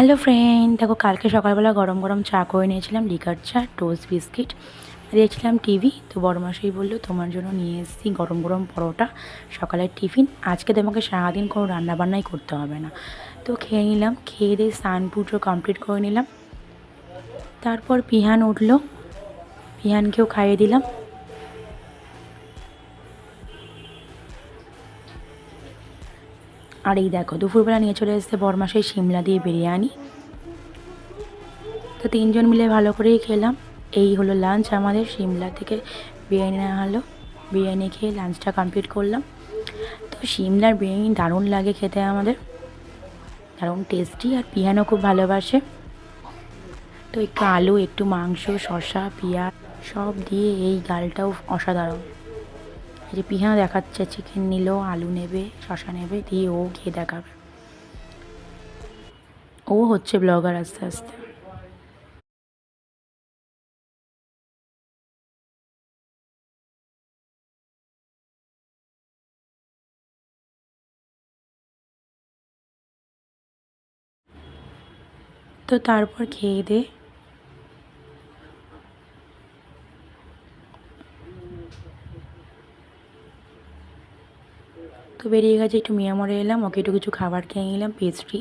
Hello friend, দেখো কালকে সকালবেলা গরম গরম চা করে নিয়েছিলাম, লিকার চা, টোস্ট বিস্কিট, দিয়েছিলাম টিভি। তো বড়মাসাই বললো তোমার জন্য নিয়ে এসেছি গরম গরম পরোটা, সকালের টিফিন। আজকে তোমাকে সারাদিন কোনো রান্নাবান্নাই করতে হবে না। তো খেয়ে নিলাম, খেয়ে দিয়ে স্নান পুজো কমপ্লিট করে নিলাম। তারপর পিহান উঠলো, পিহানকেও খাইয়ে দিলাম। আর এই দেখো দুপুরবেলা নিয়ে চলে এসেছে বড়মাসাই সিমলা দিয়ে বিরিয়ানি। তো তিনজন মিলে ভালো করেই খেলাম। এই হলো লাঞ্চ আমাদের, সিমলা থেকে বিরিয়ানি নেওয়া হলো, বিরিয়ানি খেয়ে লাঞ্চটা কমপ্লিট করলাম। তো সিমলার বিরিয়ানি দারুণ লাগে খেতে, আমাদের দারুণ টেস্টি, আর পিয়ানো খুব ভালোবাসে। তো একটু আলু, একটু মাংস, শসা, পেঁয়াজ সব দিয়ে এই ডালটাও অসাধারণ। এই যে পিহানো দেখাচ্ছে, চিকেন নিল, আলু নেবে, শসা নেবে, দিয়ে ও খেয়ে দেখাবে। ও হচ্ছে ব্লগার আস্তে আস্তে। তো তারপর খেয়ে দে তো বেরিয়ে গেছে, একটু মিয়ামরে এলাম, ওকে একটু কিছু খাবার খেয়ে নিলাম, পেস্ট্রি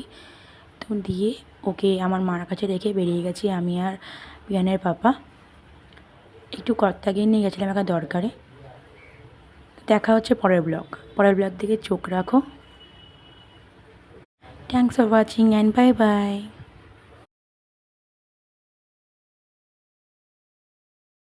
তো দিয়ে ওকে আমার মার কাছে রেখে বেরিয়ে গেছি আমি আর পিয়ানের পাপা। একটু কর্তাগিয়ে নিয়ে গেছিলাম একটা দরকারে। দেখা হচ্ছে পরের ব্লগ দিকে চোখ রাখো। Thanks for watching and bye bye.